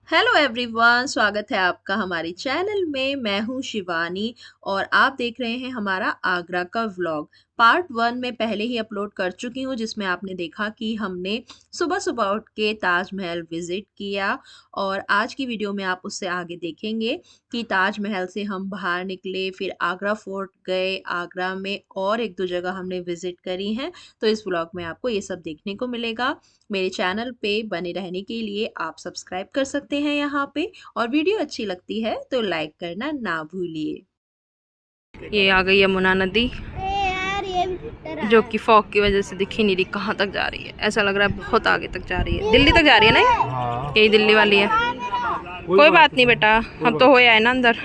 Hello everyone, स्वागत है आपका हमारे चैनल में। मैं हूं शिवानी और आप देख रहे हैं हमारा आगरा का व्लॉग। पार्ट 1 में पहले ही अपलोड कर चुकी हूं, जिसमें आपने देखा कि हमने सुबह सुबह उठ के ताजमहल विजिट किया। और आज की वीडियो में आप उससे आगे देखेंगे कि ताजमहल से हम बाहर निकले, फिर आगरा फोर्ट गए। आगरा में और एक दो जगह हमने विजिट करी हैं, तो इस व्लॉग में आपको ये सब देखने को मिलेगा। मेरे चैनल पे बने रहने के लिए आप सब्सक्राइब कर सकते हैं यहाँ पे, और वीडियो अच्छी लगती है तो लाइक करना ना भूलिए। ये आ गई यमुना नदी, जो कि फॉग की वजह से दिख ही नहीं रही कहाँ तक जा रही है। ऐसा लग रहा है बहुत आगे तक जा रही है, दिल्ली तक जा रही है ना। यही दिल्ली वाली है। कोई बात नहीं बेटा, हम तो हो आए ना अंदर।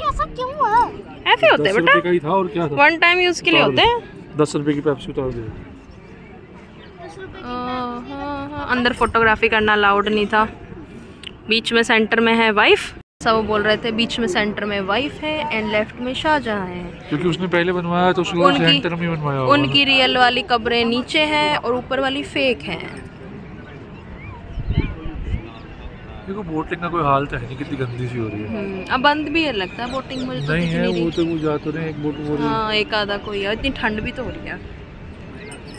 ऐसा क्यों हुआ? ऐसे होते हैं बेटा, का ही था और क्या था? 1 टाइम यूज के लिए होते हैं। 10 रुपए की पेप्सी उतार दे। अंदर फोटोग्राफी करना अलाउड नहीं था। बीच में सेंटर में है वाइफ, सब वो बोल रहे थे बीच में सेंटर में वाइफ है एंड लेफ्ट में शाहजहां है, क्योंकि उसने पहले बनवाया तो उसने सेंटर में बनवाया होगा। उनकी रियल वाली कब्रें नीचे हैं और ऊपर वाली फेक हैं। देखो बोटिंग का कोई हाल तो है नहीं, कितनी गंदी सी हो रही है। अब बंद भी है लगता है बोटिंग, मुझे तो नहीं है वो तो वो जा तो रहे एक बोट हो रही है। हाँ, एक आधा कोई है। इतनी ठंड भी तो हो रही है।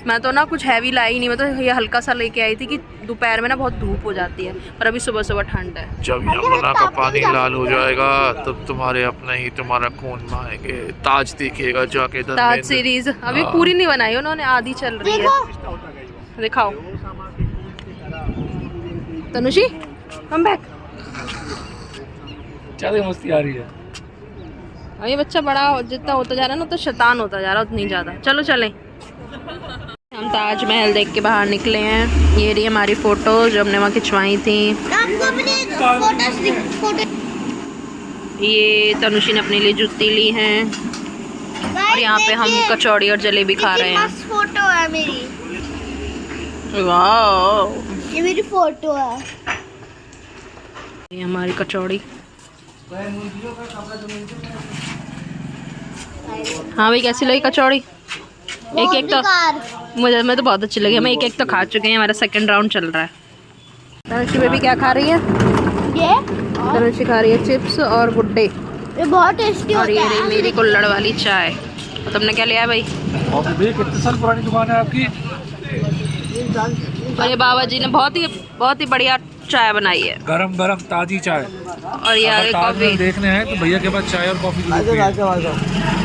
मैं तो ना कुछ हैवी लाई नहीं, मैं तो ये हल्का सा लेके आई थी कि दोपहर में ना बहुत धूप हो जाती है, पर अभी सुबह सुबह ठंड है। जब यमुना का पानी लाल हो जाएगा तब तुम्हारे अपने ही तुम्हारा खून बहाएंगे। ताज दिखेगा जाके। ताज सीरीज अभी पूरी नहीं बनाई उन्होंने, आधी चल रही है। दिखाओ तनुषी, कम बैक। ज्यादा मस्ती आ रही है। अब ये बच्चा बड़ा जितना होता जा रहा है ना, तो शैतान होता जा रहा है उतनी ज्यादा। चलो चलें। हम ताजमहल देख के बाहर निकले हैं। ये रही हमारी फोटो जो हमने वहाँ खिंचवाई थी। ये तनुषी ने अपने लिए जूती ली हैं और यहाँ पे हम कचौड़ी और जलेबी खा रहे हैं। फोटो है मेरी। वाह, ये मेरी फोटो है। ये हमारी कचौड़ी। हाँ भाई, कैसी लगी कचौड़ी? एक तो मैं तो बहुत अच्छी लगी। मैं एक तो खा चुके हैं, हमारा सेकंड राउंड चल रहा है। तनुषी बेबी क्या खा रही है? ये तनुषी खा रही है चिप्स और गुड्डे। ये बहुत टेस्टी और ये होता रही है। मेरी कुल्हड़ वाली चाय। तो तुमने क्या लिया है भाई? और भैया कितने साल पुरानी दुकान है आपकी? और ये बाबा जी ने बहुत ही बढ़िया चाय बनाई है, गरम गरम ताजी चाय। और ये आगे कॉफी। देखने हैं तो भैया के पास चाय और कॉफी जरूर है।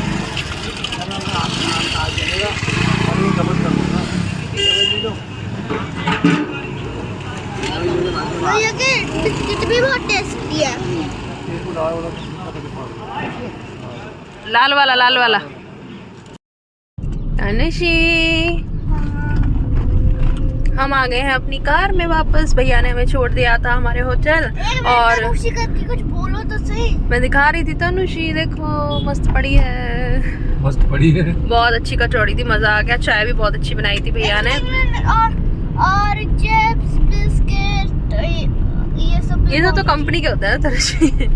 और ये के बिस्किट भी बहुत टेस्टी है। लाल वाला तनुषी, हम आ गए हैं अपनी कार में वापस। भैया ने हमें छोड़ दिया था हमारे होटल। और तनुषी करके कुछ बोलो तो सही। मैं दिखा रही थी तनुषी, देखो मस्त पड़ी है। मस्त पड़ी है। बहुत अच्छी कचौड़ी थी, मजा आ गया। चाय भी बहुत अच्छी बनाई थी भैया ने। और चिप्स बिस्किट ये सब तो कंपनी के होता है तनुषी।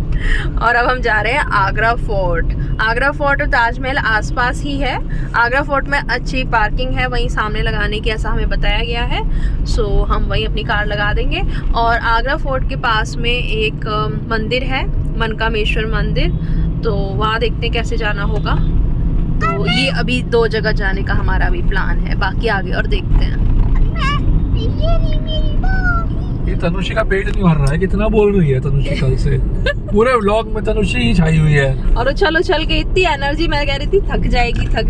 और अब हम जा रहे हैं आगरा फोर्ट। आगरा फोर्ट और ताजमहल आसपास ही है। आगरा फोर्ट में अच्छी पार्किंग है वहीं सामने लगाने की, ऐसा हमें बताया गया है। सो हम वहीं अपनी कार लगा देंगे। और आगरा फोर्ट के पास में एक मंदिर है, मनकामेश्वर मंदिर, तो वहाँ देखते हैं कैसे जाना होगा। तो ये अभी 2 जगह जाने का हमारा अभी प्लान है, बाकी आगे और देखते हैं। ये तनुषी का पेट नहीं भर रहा है, कितना बोल रही है तनुषी कल से। पूरे व्लॉग में तनुषी ही छाई हुई है। और उछल के इतनी एनर्जी, मैं कह रही थी थक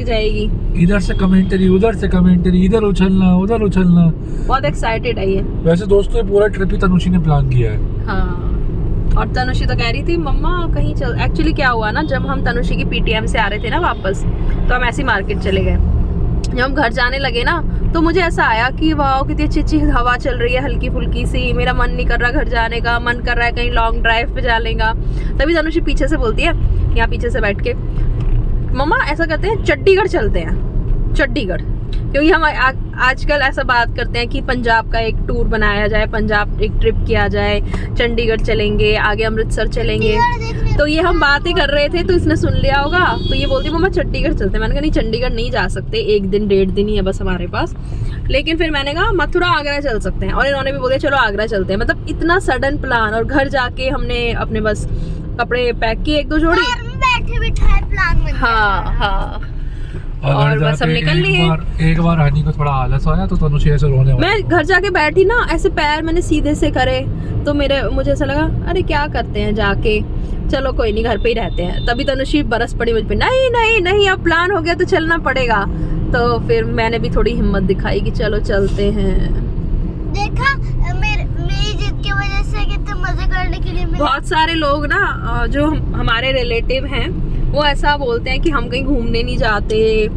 जाएगी। इधर से कमेंटरी, उधर से कमेंटरी, इधर उछलना उधर उछलना। बहुत एक्साइटेड है ये। वैसे दोस्तों ये पूरा ट्रिप ही तनुषी ने प्लान किया है। हाँ, और तनुषी तो कह रही थी मम्मा कहीं चल। एक्चुअली क्या हुआ ना, जब हम तनुषी की पीटीएम से आ रहे थे ना वापस, तो हम ऐसी मार्केट चले गए। जब हम घर जाने लगे ना, तो मुझे ऐसा आया कि वाह कितनी अच्छी हवा चल रही है, हल्की फुल्की सी। मेरा मन नहीं कर रहा घर जाने का, मन कर रहा है कहीं लॉन्ग ड्राइव पे जा लेगा। तभी तनुषी पीछे से बोलती है, यहाँ पीछे से बैठ के, मम्मा ऐसा करते हैं चंडीगढ़ चलते हैं। चंडीगढ़, क्योंकि हम आजकल ऐसा बात करते हैं कि पंजाब का एक टूर बनाया जाए, पंजाब एक ट्रिप किया जाए। चंडीगढ़ चलेंगे, आगे अमृतसर चलेंगे। तो ये हम बात ही कर रहे थे तो इसने सुन लिया होगा, तो ये बोलती मम्मा चंडीगढ़ चलते हैं। मैंने कहा नहीं चंडीगढ़ नहीं जा सकते, 1 दिन 1.5 दिन ही है बस हमारे पास। लेकिन फिर मैंने कहा मथुरा आगरा चल सकते हैं, और इन्होंने भी बोला चलो आगरा चलते हैं। मतलब इतना सडन प्लान, और घर जाके हमने अपने बस कपड़े पैक किए 1-2 जोड़ी, बैठे बिठाए प्लान में। हाँ और बस हम निकल लिए। एक बार हनी को थोड़ा आलस आया तो तनुषी ऐसे रोने लगी। मैं घर जाके बैठी ना, ऐसे पैर मैंने सीधे से करे तो मुझे ऐसा लगा अरे क्या करते हैं जाके, चलो कोई नहीं घर पे ही रहते हैं। तभी तनुषी बरस पड़ी मुझ पे, नहीं नहीं नहीं अब प्लान हो गया तो चलना पड़ेगा। तो फिर मैंने भी थोड़ी हिम्मत दिखाई कि चलो चलते हैं। देखा मेरी जिद की वजह से कितने मजे करने के लिए मिले। बहुत सारे लोग ना जो हमारे रिलेटिव हैं वो ऐसा बोलते हैं कि हम कहीं घूमने नहीं जाते,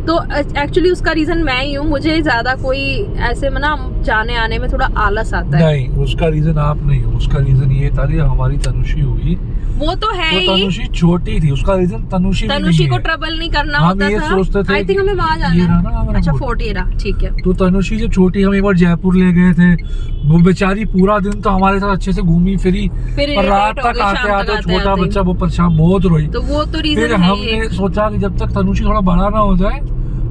तो एक्चुअली उसका रीजन मैं ही हूँ। मुझे ज्यादा कोई ऐसे ना जाने आने में थोड़ा आलस आता है। नहीं, उसका रीजन आप नहीं हो, उसका रीजन ये था कि हमारी तनुषी हुई, वो तो है तो ही। तनुषी छोटी थी, उसका रीजन तनुषी को ट्रबल नहीं करना हम होता ये था। सोचते थे आई थिंक हमें वहाँ जाना ये रहा ना है। हमारा अच्छा बोट। फोर्ट ये रहा, ठीक है। तो तनुषी जब छोटी, हम एक बार जयपुर ले गए थे, वो बेचारी पूरा दिन तो हमारे साथ अच्छे से घूमी फिरी, फिर और रात तक आते आते छोटा बच्चा वो परेशान बहुत रोई। तो वो तो फिर रीजन है ही। हमने सोचा कि जब तक तनुषी थोड़ा बड़ा ना हो जाए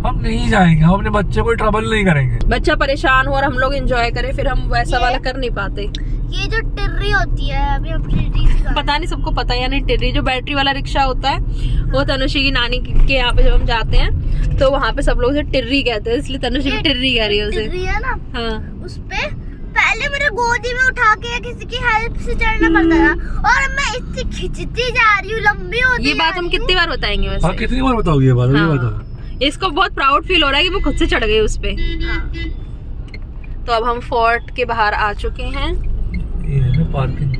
हम नहीं जाएंगे, हम अपने बच्चे को ट्रबल नहीं करेंगे। बच्चा परेशान हो और हम लोग एंजॉय करें, फिर हम वैसा वाला कर नहीं पाते। ये जो टिर्री होती है, अभी हम टिर्री सिखा। पता नहीं सबको पता है या नहीं, टिर्री जो बैटरी वाला रिक्शा होता है, वो तनुषी की नानी के यहाँ पे जब हम जाते हैं तो वहाँ पे सब लोग उसे टिर्री कहते हैं, इसलिए तनुषी भी टिर्री कह रही है उसे। टिर्री है ना, हाँ उस पे पहले मेरे गोदी में उठा के या किसी की हेल्प से चढ़ना पड़ता था, और मैं इतनी खिंचती जा रही हूँ, लंबी होती ये बात हम कितनी बार बताएंगे हाँ, वैसे। कितनी बार बताओगे ये बात? ये हाँ। बताओ। इसको बहुत प्राउड फील हो रहा है कि वो खुद से चढ़ गई उस पे। हाँ। तो अब हम फोर्ट के बाहर आ चुके हैं। ये है ना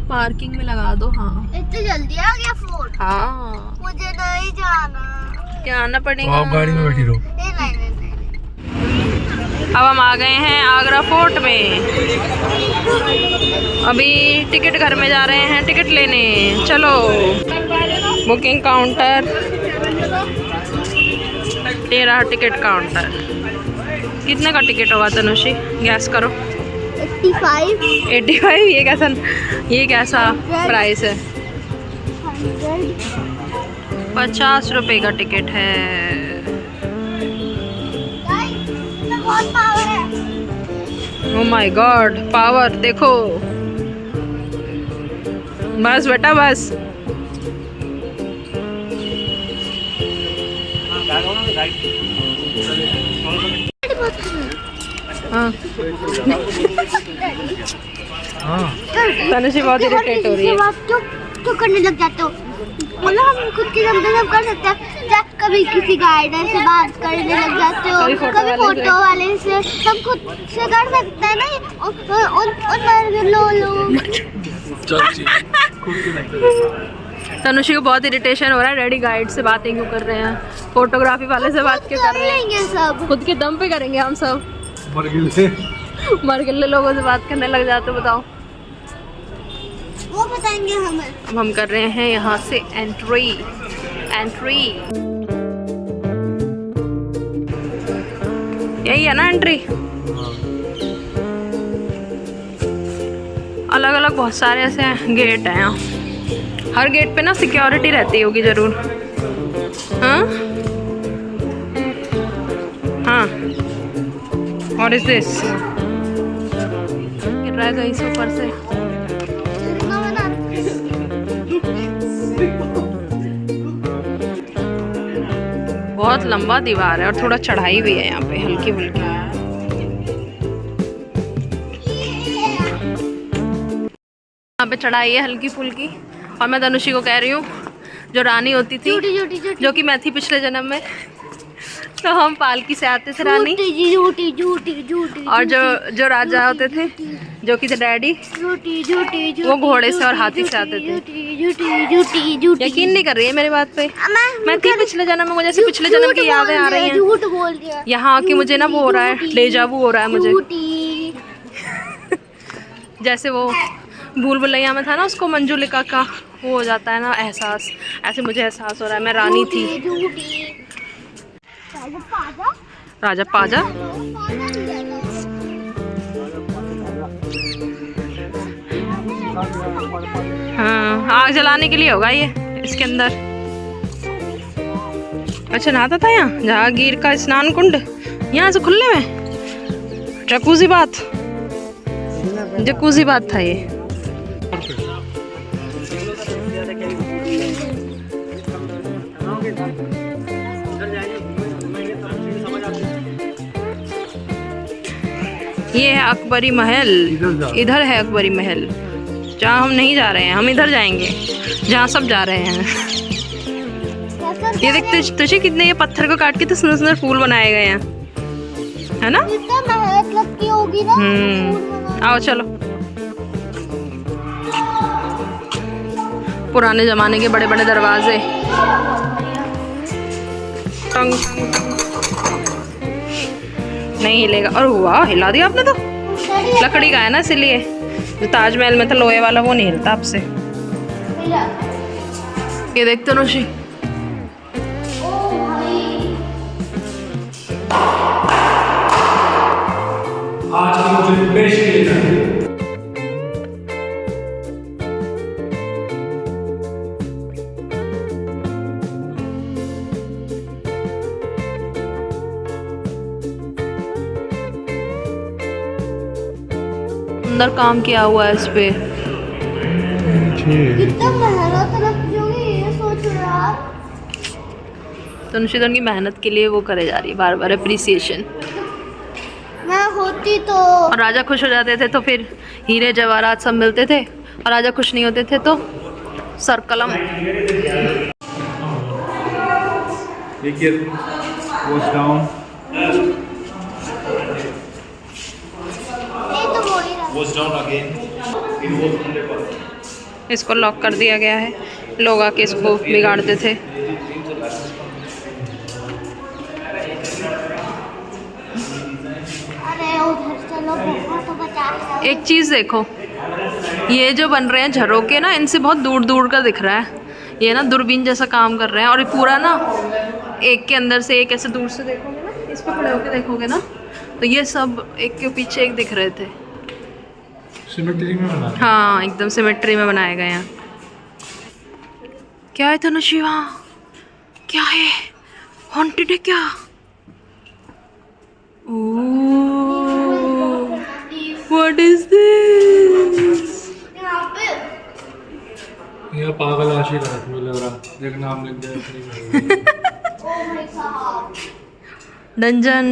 पार्किंग में लगा दो। हाँ इतनी जल्दी आ गया फोर्ट? हाँ मुझे नहीं जाना। क्या आना तो पड़ेगा। आप गाड़ी में बैठी रहो। नहीं। अब हम आ गए हैं आगरा फोर्ट में। अभी टिकट घर में जा रहे हैं टिकट लेने, चलो। बुकिंग काउंटर, ये रहा टिकट काउंटर। कितने का टिकट होगा तनुषी, गैस करो। 85। ये कैसा प्राइस है? 50 रुपए का टिकट है। बहुत पावर है। ओह माय गॉड, पावर देखो। बस बेटा बस। हाँ हाँ, तनुषी बहुत इरिटेट हो रही है। क्यों करने लग जाते हो? बोलो हम खुद की दम पे सब कर सकते हैं। जब कभी किसी गाइडर से बात करने लग जाते हो, कभी कभी फोटो वाले से, हम खुद से कर सकते हैं ना। तनुषी को बहुत इरिटेशन हो रहा है, डैडी गाइड से बातें क्यों कर रहे हैं, फोटोग्राफी वाले से बात क्यों कर रहे हैं। लेंगे सब खुद के दम पे करेंगे हम सब। मरगिले लोगों से बात करने लग जाते, बताओ। वो बताएंगे हमें। अब हम कर रहे हैं यहाँ से एंट्री। यही है ना एंट्री? अलग अलग बहुत सारे ऐसे गेट हैं यहाँ। हर गेट पे ना सिक्योरिटी रहती होगी जरूर। हाँ हाँ। What is this? गिर रहा है कहीं से ऊपर से। बहुत लंबा दीवार है और थोड़ा चढ़ाई भी है यहाँ पे, हल्की फुल्की। यहाँ पे चढ़ाई है हल्की फुल्की। और मैं तनुषी को कह रही हूँ, जो रानी होती थी, जो कि मैं थी पिछले जन्म में, तो हम पालकी से आते थे रानी। और जो राजा होते थे, जो कि थे डैडी, वो घोड़े से और हाथी से आते थे। यकीन नहीं कर रही है मेरी बात पे? मैं थी पिछले जन्म में, मुझे ऐसे पिछले जन्म की यादें आ रही हैं। यहाँ आके मुझे ना वो हो रहा है, डेजावू हो रहा है मुझे। जैसे वो भूल भुलैया में था ना, उसको मंजुलिका का वो हो जाता है ना एहसास, ऐसे मुझे एहसास हो रहा है मैं रानी थी। राजा पाजा। हाँ, आग जलाने के लिए होगा ये इसके अंदर। अच्छा, नहाता था यहाँ जहांगीर का स्नान कुंड, यहाँ से खुले में जकूजी बात था ये। ये है अकबरी महल, इधर है अकबरी महल, जहाँ हम नहीं जा रहे हैं, हम इधर जाएंगे जहाँ सब जा रहे हैं। ये देखते तुझे कितने ये पत्थर को काट के तो सुंदर सुंदर फूल बनाए गए हैं, है ना? कितना मेहनत लगती होगी ना। आओ चलो, पुराने जमाने के बड़े बड़े दरवाजे। टंग टंग टंग। नहीं हिलेगा। और वाह, हिला दिया आपने तो। लकड़ी का है ना, इसलिए। जो ताजमहल में था लोहे वाला, वो नहीं हिलता आपसे। ये देखते नोशी, आज की मुझे पेश किए जाए। अंदर काम किया हुआ है इस पे। कितना मेहनत लगती होगी, ये सोच रहा। तनुषिधन की मेहनत के लिए वो करे जा रही है बार बार अप्रिसिएशन। मैं होती तो। और राजा खुश हो जाते थे तो फिर हीरे जवाहरात सब मिलते थे, और राजा खुश नहीं होते थे तो सर कलम। इसको लॉक कर दिया गया है, लोग आके इसको बिगाड़ते थे। अरे उधर चलो, तो बचा। एक चीज़ देखो, ये जो बन रहे हैं झरोके ना, इनसे बहुत दूर दूर का दिख रहा है। ये ना दूरबीन जैसा काम कर रहे हैं, और ये पूरा ना एक के अंदर से एक ऐसे दूर से देखोगे ना, इस पर खड़े होकर देखोगे ना, तो ये सब एक के पीछे एक दिख रहे थे। सिमेट्री में बना। हाँ, एकदम सिमेट्री में बनाए गए हैं। क्या है तनुषी वहाँ? क्या है? हॉन्टेड है क्या? ओह, व्हाट इज दिस? ये पागल आशिक है, मुझे लग रहा। देख नाम लिख दिया इसने। डंजन।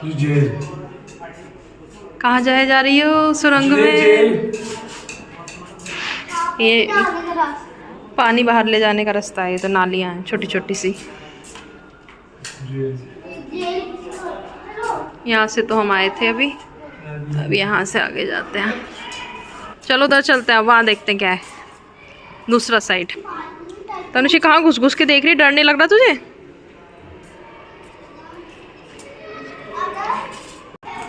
ये जेल। कहाँ जाए जा रही हो? सुरंग में। ये पानी बाहर ले जाने का रास्ता है। ये तो नालियाँ हैं छोटी छोटी सी। यहाँ से तो हम आए थे अभी, अब यहाँ से आगे जाते हैं। चलो उधर चलते हैं, वहाँ देखते हैं क्या है दूसरा साइड। तनुषी कहाँ घुस घुस के देख रही? डर नहीं लग रहा तुझे?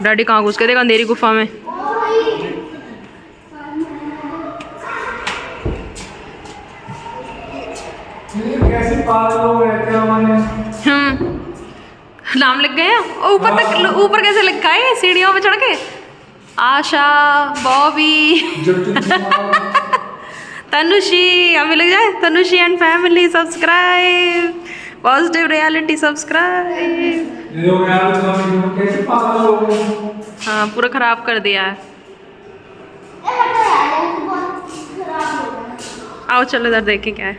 डैडी कहाँ घुस के देगा अंधेरी गुफा में? कैसे पागल हो गए क्या हमारे? नाम लिख गए हैं और ऊपर तक, ऊपर कैसे लिखा है सीढ़ियों पे चढ़ के? आशा, बॉबी, तनुषी, हमें लग जाए Tanushi and family subscribe, positive reality subscribe. कैसे पागल हो गए? हाँ, पूरा खराब कर दिया है। आओ चलो इधर देखें क्या है।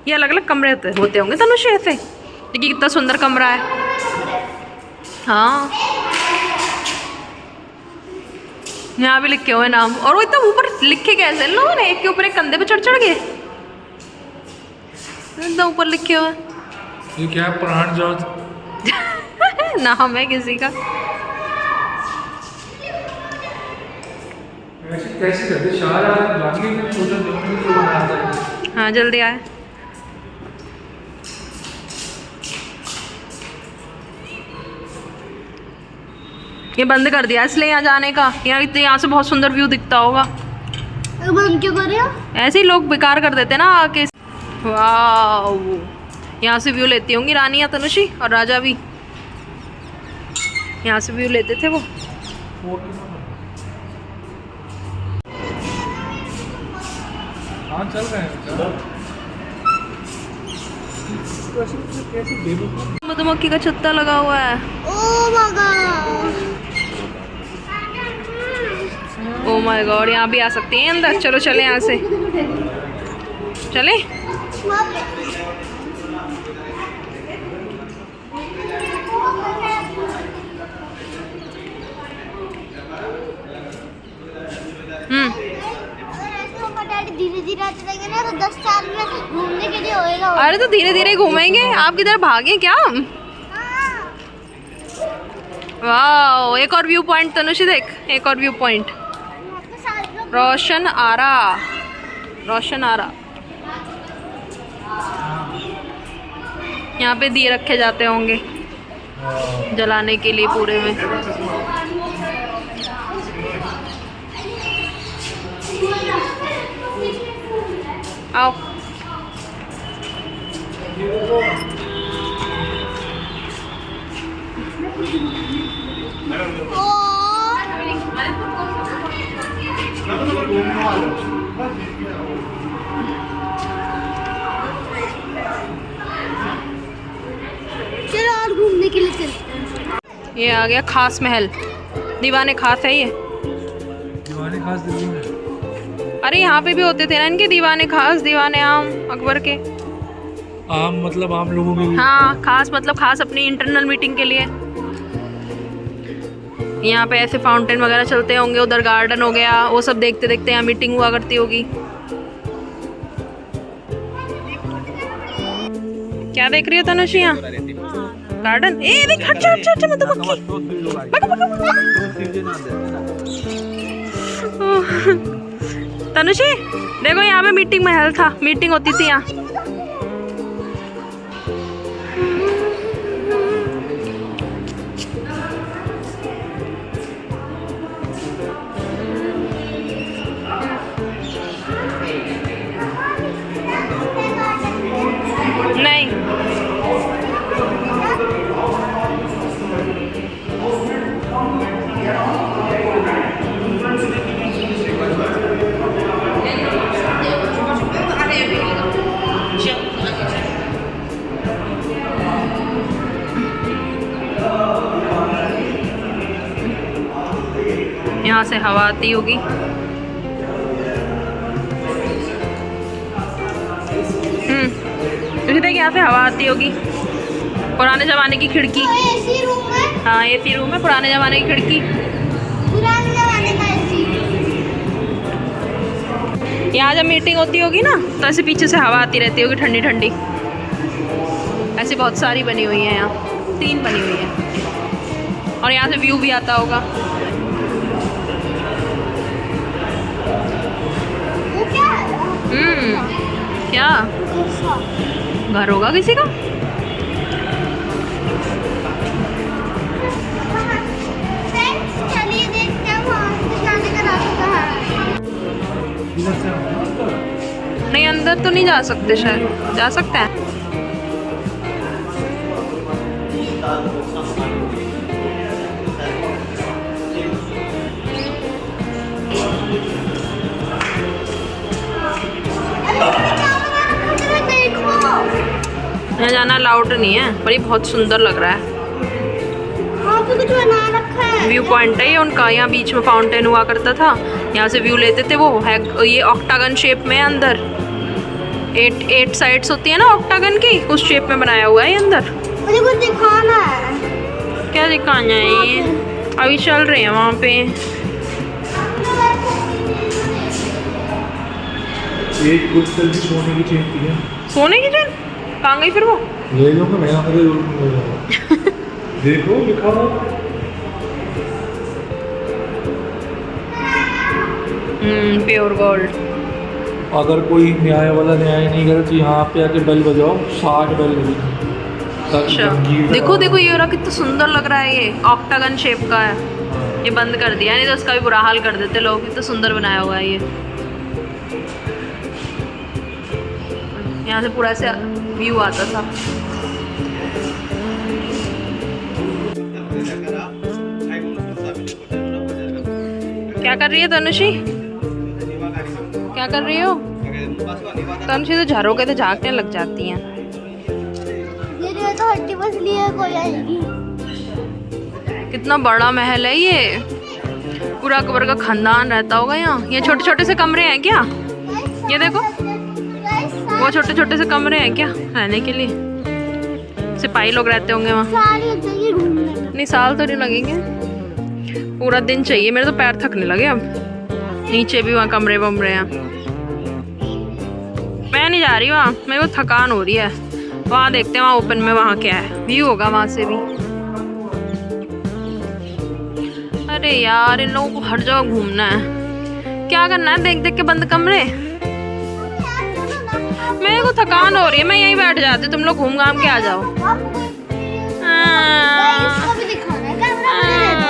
ये अलग अलग कमरे होते होंगे तनुषी ऐसे। देखिए कितना सुंदर कमरा है। हाँ, यहाँ भी लिखे हुए नाम, और वो इतना ऊपर लिखे कैसे लोगों ने? एक के ऊपर एक कंधे पे चढ़ चढ़ के इतना ऊपर लिखे हुए। ये क्या है? प्राण जोत नाम है किसी का। कैसे करते? शाहजहां जानवी ने सोचा देखने के लिए बनाया था। हाँ, जल्दी आए। ये बंद कर दिया इसलिए यहाँ जाने का। यहाँ से बहुत सुंदर व्यू दिखता होगा। बंद क्यों कर रहे हो? ऐसे ही लोग बेकार कर देते ना आके। वाह, यहाँ से व्यू लेती होंगी रानी या तनुषी, और राजा भी यहाँ से व्यू लेते थे वो। हाँ चल रहे हैं कैसे बेवकूफ। मधुमक्खी का छत्ता लगा हुआ है। Oh my God. Oh my God, यहाँ भी आ सकती हैं अंदर। चलो चले यहाँ से, चले। धीरे धीरे आते रहेंगे ना तो 10 साल में घूमने के लिए होएगा। अरे तो धीरे धीरे घूमेंगे, आप किधर भागे क्या? वाह, एक और व्यू पॉइंट तनुषी देख, एक और व्यू पॉइंट। रोशन आरा, रोशन आरा। यहाँ पे दिए रखे जाते होंगे जलाने के लिए पूरे में। आओ। चलो और घूमने के लिए चलते हैं। ये आ गया खास महल। दीवाने खास है ये। दीवाने खास दिल्ली में। अरे यहाँ पे भी होते थे ना इनके दीवाने खास, दीवाने आम अकबर के। आम मतलब आम लोगों के लिए। हाँ, खास मतलब खास अपनी इंटरनल मीटिंग के लिए। यहाँ पे ऐसे फाउंटेन वगैरह चलते होंगे, उधर गार्डन हो गया, वो सब देखते देखते यहाँ मीटिंग हुआ करती होगी। क्या देख रही हो तनुषी यहाँ? गार्डन। ए देख, अच्छा अच्छा अच्छा मधुमक्खी। तनुषी देखो, यहाँ पे मीटिंग महल था, मीटिंग होती थी यहाँ। नहीं, यहाँ से हवा आती होगी। तुझे देख, यहाँ से हवा आती होगी। पुराने जमाने की खिड़की। एसी रूम है। हाँ, एसी रूम है, पुराने जमाने की खिड़की। पुराने जमाने का एसी। यहाँ जब मीटिंग होती होगी ना तो ऐसे पीछे से हवा आती रहती होगी, ठंडी ठंडी। ऐसी बहुत सारी बनी हुई है, यहाँ 3 बनी हुई है। और यहाँ से व्यू भी आता होगा। वो क्या है? क्या घर होगा किसी का? चलिए देखते हैं वहाँ से जाने का रास्ता है। नहीं, अंदर तो नहीं जा सकते, शायद जा सकते हैं। यहाँ जाना अलाउड नहीं है, पर ये बहुत सुंदर लग रहा है। हाँ, तो कुछ बना रखा है। व्यू पॉइंट है ये उनका। यहाँ बीच में फाउंटेन हुआ करता था, यहाँ से व्यू लेते थे। वो है ये ऑक्टागन शेप में है अंदर। 8 साइड्स होती है ना ऑक्टागन की, उस शेप में बनाया हुआ है ये अंदर। मुझे कुछ दिखाना है। क्या दिखाना है ये? अभी चल रहे हैं वहाँ पे। एक क्रिस्टल की सोने की चेन थी। सोने की चेन कहाँ गई फिर वो? ले लूँगा मैं, यहाँ पे देखो लिखा हुआ। Pure gold. अगर कोई न्याय वाला न्याय नहीं करे तो यहाँ पे आके बेल बजाओ, 60 बेल बजेगी। अच्छा, देखो देखो ये रहा, कितना सुंदर लग रहा है। ये ऑक्टागन शेप का है। ये बंद कर दिया, नहीं तो उसका भी बुरा हाल कर देते लोग। कितना सुंदर बनाया हुआ है ये। यहाँ से पूरा से व्यू आता था। क्या कर रही है तनुषी? क्या कर रही हो? तनुषी तो झरोके तो झांकने लग जाती हैं। ये तो हड्डी मछली है, कोई आएगी। कितना बड़ा महल है ये, पूरा अकबर का खानदान रहता होगा यहाँ। ये छोटे छोटे से कमरे हैं क्या? ये देखो, वो छोटे छोटे से कमरे हैं क्या रहने के लिए? सिपाही लोग रहते होंगे वहाँ। सारी जगह घूमने का। नहीं, साल तो नहीं लगेंगे, पूरा दिन चाहिए। मेरे तो पैर थकने लगे अब। नीचे भी वहाँ कमरे वमरे हैं। मैं नहीं जा रही वहाँ, मेरे को थकान हो रही है। वहाँ देखते हैं वहाँ ओपन में वहाँ क्या है, व्यू होगा वहाँ से भी। अरे यार, इन लोगों को हर जगह घूमना है, क्या करना है देख देख के बंद कमरे। मेरे को थकान हो रही है, मैं यहीं बैठ जाती, तुम लोग घूम घाम के आ जाओ। इसको भी दिखाना है, कैमरा मुझे दे दो।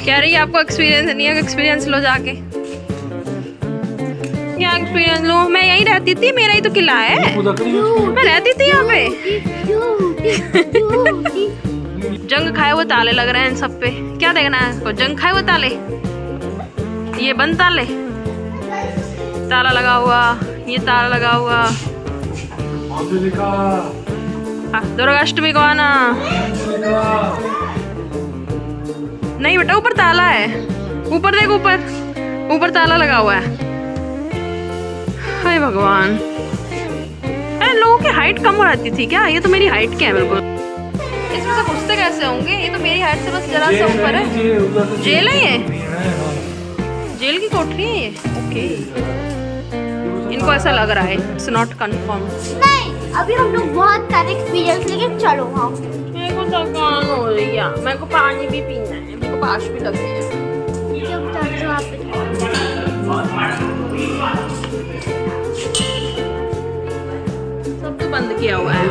कह रही है आपको एक्सपीरियंस नहीं है, एक्सपीरियंस लो जाके। क्या एक्सपीरियंस लो? मैं यहीं रहती थी, मेरा ही तो किला है, मैं रहती थी यहाँ पे। जंग खाए हुए ताले लग रहे हैं इन सब पे, क्या देखना है इसको? जंग खाए हुए ताले, ये बंद ताले, ताला लगा हुआ, ये ताला लगा हुआ। दुर्गाष्टमी को आना। नहीं बेटा, ऊपर ताला है, ऊपर देख, ऊपर ऊपर ताला लगा हुआ है। हाय भगवान, अरे लोगों की हाइट कम हो जाती थी क्या? ये तो मेरी हाइट क्या है बिल्कुल। इसमें से घुसते कैसे होंगे? ये तो मेरी हाइट से बस जरा सा ऊपर है। जेल है ये, जेल की कोठरी है ये। ओके, इनको ऐसा लग रहा है, इट्स नॉट कंफर्म। नहीं, अभी हम लोग बहुत सारे एक्सपीरियंस लेके चलो। हाँ, मेरे को थकान हो रही है, मेरे को पानी भी पीना है, मेरे को प्यास भी लग रही है। जब चाचू आप सब तो बंद किया हुआ है।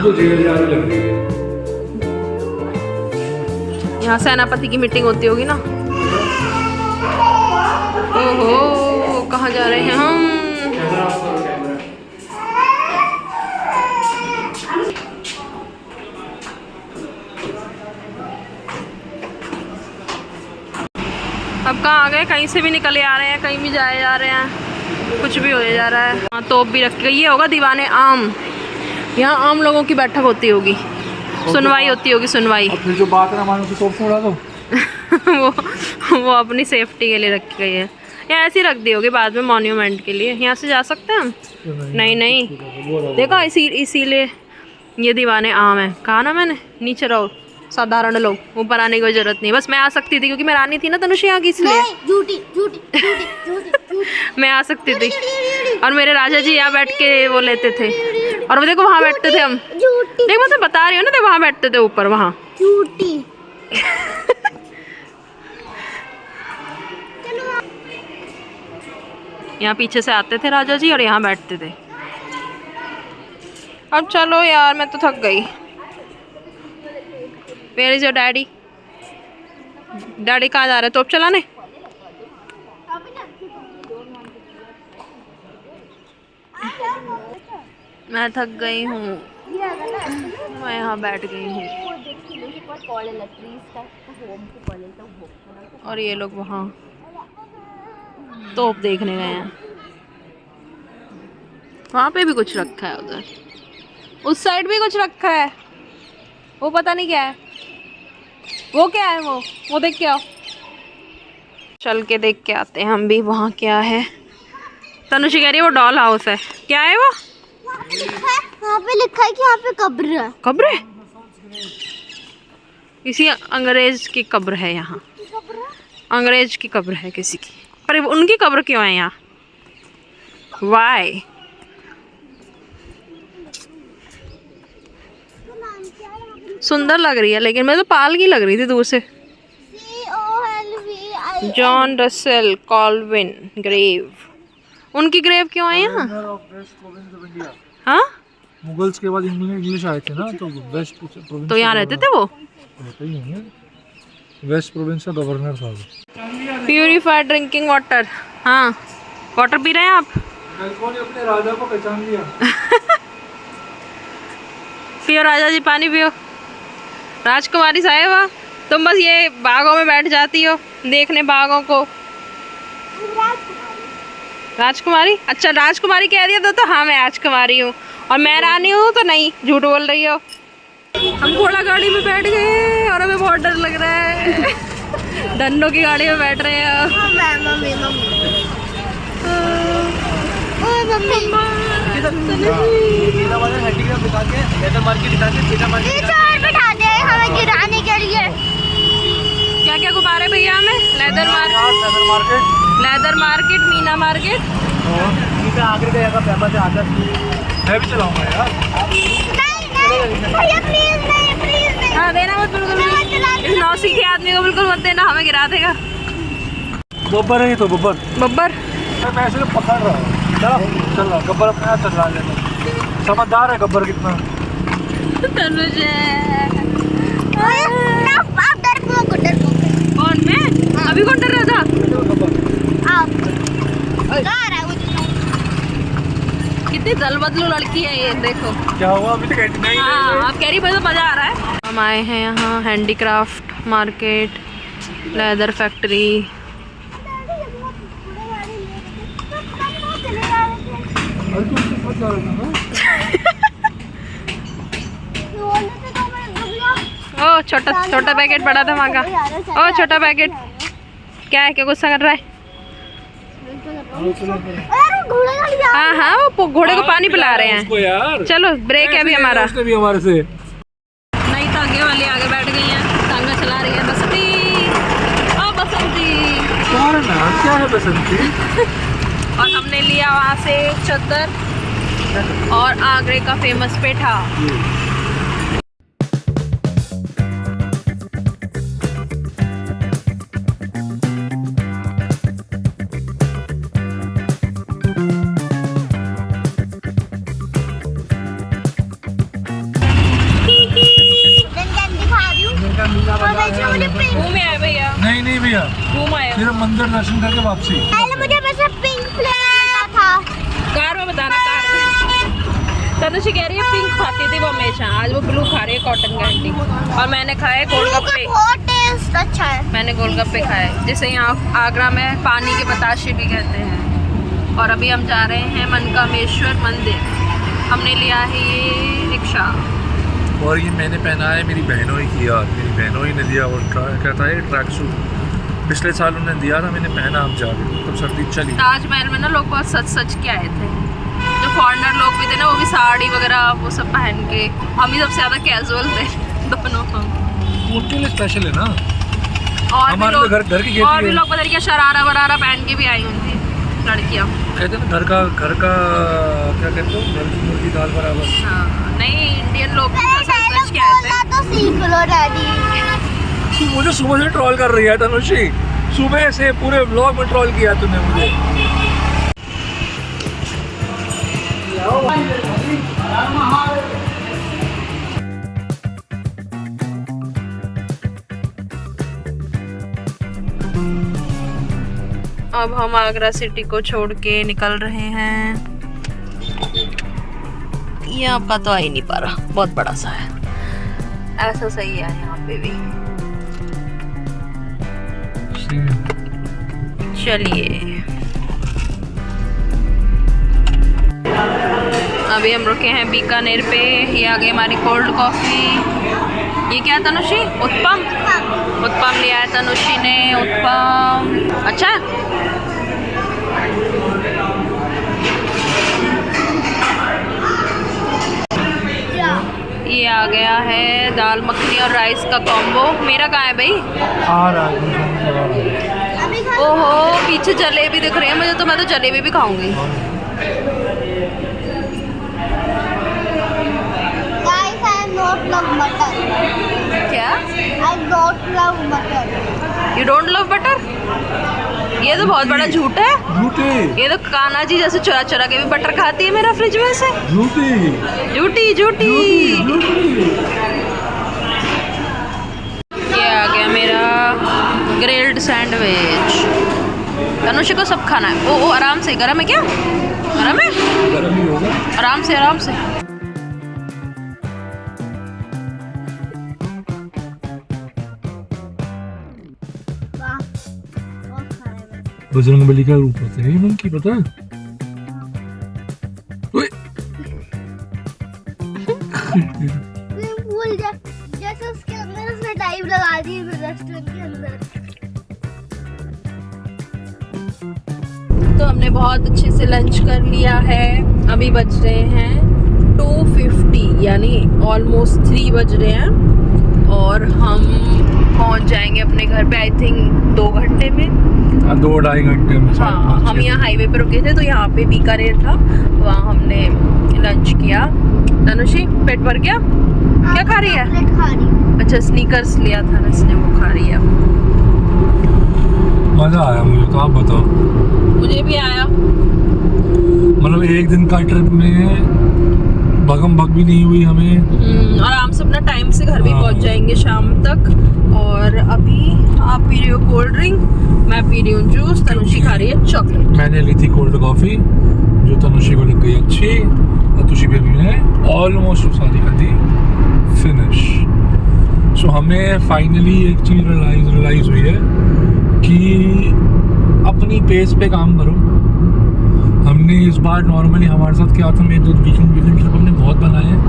यहाँ सेनापति की मीटिंग होती होगी ना। ओहो, कहाँ जा रहे हैं हम? अब कहाँ आ गए? कहीं से भी निकले आ रहे हैं, कहीं भी जाए जा रहे हैं, कुछ भी हो जा रहा है। हाँ, तोप भी रख गई। ये होगा दीवाने आम, यहाँ आम लोगों की बैठक होती होगी, सुनवाई होती होगी, सुनवाई। फिर जो बात ना मानो तो तोप उड़ा दो। वो अपनी सेफ्टी के लिए रखी गई है, या ऐसी रख दी होगी बाद में मॉन्यूमेंट के लिए। यहाँ से जा सकते हैं हम? नहीं, देखो इसीलिए ये दीवाने आम है। कहा ना मैंने, नीचे रहो साधारण लोग, ऊपर आने की कोई जरूरत नहीं। बस मैं आ सकती थी क्योंकि मैं रानी थी ना तनुषी यहाँ की, इसलिए झूठी झूठी झूठी झूठी मैं आ सकती थी। और मेरे राजा जी यहाँ बैठ के वो लेते थे, और वो देखो वहाँ बैठते थे हम। देख, मैं तो बता रही हूँ ना, देखो वहाँ बैठते थे ऊपर, वहाँ। झूठी। यहाँ पीछे से आते थे राजा जी और यहाँ बैठते थे। अब चलो यार, मैं तो थक गई। Where is your daddy? Daddy कहाँ जा रहे? तोप चलाने? मैं थक गई हूँ, मैं यहाँ बैठ गई हूँ। और ये लोग वहाँ तोप देखने गए हैं। वहाँ पे भी कुछ रखा है, उधर उस साइड भी कुछ रखा है, वो पता नहीं क्या है। वो क्या है? वो देख के आओ, चल के देख के आते हैं हम भी वहाँ क्या है। तनुषी कह रही है वो डॉल हाउस है। क्या है वो? यहाँ पे लिखा है कि यहाँ पे कब्र है। कब्र है? किसी अंग्रेज की कब्र है यहाँ, अंग्रेज की कब्र है किसी की। पर उनकी कब्र क्यों है यहाँ? वाई? सुंदर लग रही है, लेकिन मैं तो पाल की लग रही थी दूर से। जॉन रसेल कॉल्विन ग्रेव, उनकी ग्रेव क्यों है यहाँ? हाँ, मुगल्स के बाद इंग्लिश आए थे ना, तो वेस्ट प्रोविंस, तो यहाँ रहते थे वो। वेस्ट प्रोविंस का गवर्नर था। Purified drinking water. हाँ, वाटर पी रहे हैं आप? ने अपने राजा को पहचान लिया। पियो राजा जी, पानी पियो। राजकुमारी साहिबा, तुम बस ये बागों में बैठ जाती हो देखने बागों को। राजकुमारी, अच्छा राजकुमारी कह दिया तो हाँ मैं राजकुमारी हूँ, और मैं रानी हूँ तो नहीं, झूठ बोल रही हो। हम घोड़ा गाड़ी में बैठ गए और हमें बहुत डर लग रहा है। धन्नो की गाड़ी में बैठ रहे हैं। मम्मी बिठा दे हमें गिराने के लिए। क्या क्या गुब्बारे भैया हमें? Leather market, Meena market. मैं भी चलाऊंगा यार। भैया प्लीज नहीं। हाँ देना मत बिल्कुल भी। इस नौसी के आदमी को बिल्कुल मत देना, हमें गिरा देगा। बब्बर है ये तो, बब्बर। बब्बर मैं ऐसे पकड़ रहा हूँ। चल रहा गब्बर अपने हाथ चला लेना। समझदार है गब्बर कितना। कौन मैं? अभी कौन डर रहा था? कितनी दल बदलू लड़की है ये, देखो। क्या हुआ अभी तक? नहीं हाँ आप कह रही मुझे तो मजा आ रहा है। हम आए हैं यहाँ हैंडीक्राफ्ट मार्केट, लेदर फैक्ट्री। ओ छोटा पैकेट बड़ा धमाका। ओ छोटा पैकेट क्या है, क्या गुस्सा कर रहा है? हाँ हाँ वो घोड़े को पानी पिला रहे हैं यार। चलो ब्रेक है अभी हमारा। उसने भी हमारे से नहीं तो आगे वाली आगे बैठ गई हैं, टांगा चला रही है बसंती। ओ बसंती तुम्हारा नाम क्या है? बसंती। और हमने लिया वहाँ से चद्दर और आगरे का फेमस पेठा। घूम आए भैया? नहीं भैया, घूम आए सिर्फ मंदिर दर्शन करके वापसी। पहले मुझे बस पिंक फ्लेवर था। कार में बताना, कार में। तनुषी कह रही है पिंक खाती थी वो हमेशा, आज वो ब्लू खा रही है कॉटन कैंडी। और मैंने खाए गोलगप्पे। बहुत टेस्ट अच्छा है। मैंने गोलगप्पे खाए, जिसे यहाँ आगरा में पानी के बताशे भी कहते हैं। और अभी हम जा रहे हैं मनकामेश्वर मंदिर। हमने लिया है ये रिक्शा। और ये मैंने पहना है मेरी बहनों ही किया, मेरी बहनों ही ने दिया। और क्या था ये ट्रैक सूट, पिछले साल उन्होंने दिया था, मैंने पहना। हम जा रहे तो सर्दी चली। ताजमहल में ना लोग बहुत सच के आए थे, जो फॉरेनर लोग भी थे ना, वो भी साड़ी वगैरह वो सब पहन के। हम ही सबसे ज़्यादा कैजुअल थे दोनों हम। उनके लिए स्पेशल है ना। और हमारे तो घर की खेती और भी है। लोग पता नहीं क्या शरारा वरारा पहन के भी आई हुई थी लड़कियाँ। कहते हैं ना घर का क्या कहते हो, घर की मुर्गी दाल बराबर। हाँ नहीं इंडियन लोग भी सच के आए थे। तो सीख लो डैडी। तू मुझे सुबह से ट्रोल कर रही है तनुषी, सुबह से पूरे व्लॉग में ट्रोल किया तूने मुझे। अब हम आगरा सिटी को छोड़ के निकल रहे हैं। ये आपका तो आ ही नहीं पा रहा, बहुत बड़ा सा है। ऐसा सही है यहाँ पे भी। चलिए अभी हम रुके हैं बीकानेर पे। ये आ गई हमारी कोल्ड कॉफी। ये क्या है तनुषी? उत्पम लिया है तनुषी ने, उत्पम। अच्छा ये आ गया है दाल मखनी और राइस का कॉम्बो। मेरा कहाँ है भाई? ओहो पीछे जलेबी दिख रही है मुझे, तो मैं तो जलेबी भी खाऊंगी। Guys, I don't love butter. क्या? I don't love butter. You don't love butter? ये तो बहुत बड़ा झूठ है। झूठी। ये तो कान्हा जी जैसे चुरा चुरा के भी बटर खाती है मेरा फ्रिज में से। झूठी झूठी झूठी। ये आ गया मेरा ग्रिल्ड सैंडविच। तनुषी को सब खाना है। ओ आराम से। गरम है क्या? गरम है? गरम ही होगा। आराम से आराम से। बजरंगबली का रूप होते हैं मंकी, पता है? ओए! भूल जा, जैसे उसके अंदर उसने टाइम लगा दी रेस्टोरेंट के अंदर। तो हमने बहुत अच्छे से लंच कर लिया है। अभी बज रहे हैं 2:50 यानी ऑलमोस्ट 3 बज रहे हैं और हम पहुंच जाएंगे अपने घर पे आई थिंक 2 घंटे में। 2-2.5 घंटे में। हाँ, हम यहाँ हाईवे पे रुके थे तो यहाँ पे बीकानेर था, वहाँ हमने लंच किया। तनुषी पेट भर गया? क्या खा रही है? चॉकलेट खा रही हूँ। अच्छा, स्नीकर्स लिया था ना इसने, वो खा रही है। मजा आया मुझे तो, आप बताओ। मुझे भी आया। मतलब एक दिन का ट्रिप में भगम भग भी नहीं हुई हमें। आराम से अपना टाइम से घर भी हाँ। पहुंच जाएंगे शाम तक। और अभी आप पी रही हो कोल्ड ड्रिंक, मैं पी रही हूँ जूस, तनुषी खा रही है चॉकलेट। मैंने ली थी कोल्ड कॉफी जो तनुषी को लग गई अच्छी, और तुषी बेबी ने ऑलमोस्ट सारी कर दी फिनिश। सो हमें फाइनली एक चीज़ रियलाइज हुई है कि अपनी पेस पे काम करो। हमने इस बार नॉर्मली हमारे साथ क्या था, मैं 2 वीकेंड ट्रिप हमने बहुत बनाए हैं,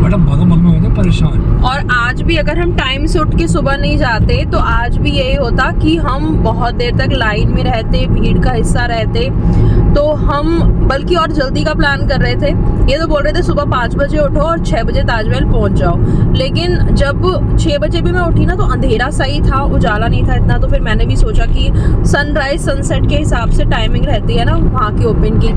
बट अब भगम भग में होते परेशान। और आज भी अगर हम टाइम से उठ के सुबह नहीं जाते तो आज भी यही होता कि हम बहुत देर तक लाइन में रहते, भीड़ का हिस्सा रहते। तो हम बल्कि और जल्दी का प्लान कर रहे थे। ये तो बोल रहे थे सुबह 5 बजे उठो और 6 बजे ताजमहल पहुंच जाओ, लेकिन जब 6 बजे भी मैं उठी ना तो अंधेरा सही था, उजाला नहीं था इतना। तो फिर मैंने भी सोचा कि सनराइज सनसेट के हिसाब से टाइमिंग रहती है ना वहाँ की ओपन की,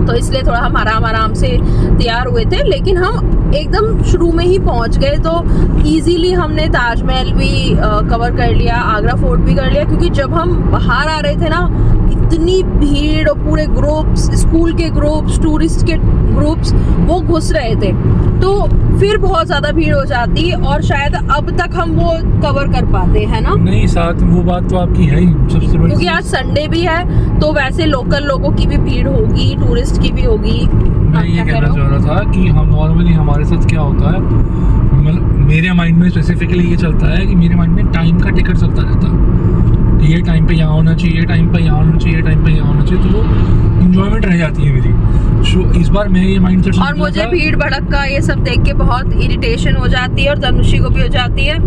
तो इसलिए थोड़ा हम आराम से तैयार हुए थे। लेकिन हम एकदम शुरू में ही पहुंच गए तो इजीली हमने ताजमहल भी कवर कर लिया, आगरा फोर्ट भी कर लिया। क्योंकि जब हम बाहर आ रहे थे ना, इतनी भीड़ और पूरे ग्रुप्स, स्कूल के ग्रुप्स, टूरिस्ट के ग्रुप्स वो घुस रहे थे, तो फिर बहुत ज़्यादा भीड़ हो जाती और शायद अब तक हम वो कवर कर पाते हैं ना। नहीं, साथ वो बात तो आपकी है ही सबसे बड़ी, क्योंकि आज संडे भी है तो वैसे लोकल लोगों की भी भीड़ होगी, टूरिस्ट की भी होगी। मैं ये कहना चाह रहा था कि हम नॉर्मली हमारे साथ क्या होता है, मतलब मेरे माइंड में स्पेसिफिकली ये चलता है कि मेरे माइंड में टाइम का टिकट चलता रहता है, ये टाइम पे यहाँ होना चाहिए, ये टाइम पे यहाँ होना चाहिए, ये टाइम पे यहाँ होना चाहिए, तो वो इंजॉयमेंट रह जाती है मेरी। सो इस बार मैं ये माइंड सेट, और मुझे भीड़ भड़का ये सब देख के बहुत इरिटेशन हो जाती है और तनुषी को भी हो जाती है,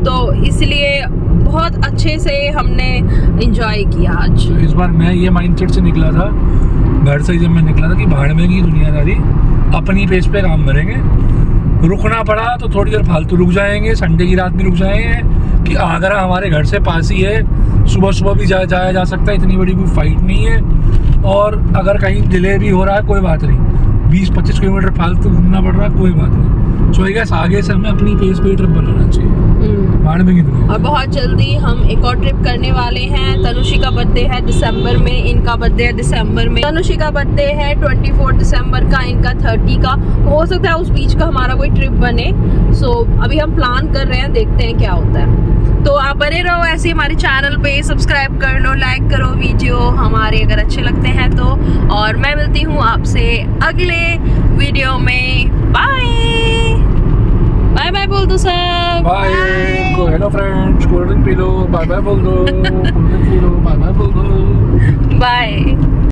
तो इसलिए बहुत अच्छे से हमने एंजॉय किया आज। इस बार मैं ये माइंड सेट से निकला था, घर से जब मैं निकला था कि भाड़ में की दुनियादारी, अपनी पेस पे काम करेंगे। रुकना पड़ा तो थोड़ी देर फालतू रुक जाएंगे, संडे की रात में रुक जाएंगे कि आगरा हमारे घर से पास ही है, सुबह सुबह भी जाया जा सकता है, इतनी बड़ी कोई फाइट नहीं है। और अगर कहीं डिले भी हो रहा है कोई बात नहीं, 20-25 किलोमीटर फालतू घूमना पड़ रहा है कोई बात नहीं। सो आई गेस आगे से हमें अपनी पेस पे ट्रिप बनाना चाहिए, भाड़ में की दुनिया। और बहुत जल्दी हम एक और ट्रिप करने वाले हैं। तनुषी का बर्थडे है दिसंबर में, इनका बर्थडे है दिसंबर में। तनुषी का बर्थडे है 24 दिसंबर का, इनका 30 का। हो सकता है उस बीच का हमारा कोई ट्रिप बने। सो अभी हम प्लान कर रहे हैं, देखते हैं क्या होता है। तो आप बने रहो ऐसे हमारे चैनल पे, सब्सक्राइब कर लो, लाइक करो वीडियो हमारे अगर अच्छे लगते हैं तो। और मैं मिलती हूँ आपसे अगले वीडियो में। बाय बाय बाय बोल दो सब। Bye, hello friends, cold drink पी लो, बाय बाय बोल दो, कोल्ड ड्रिंक पी लो, बाय बाय बोल दो, बाय।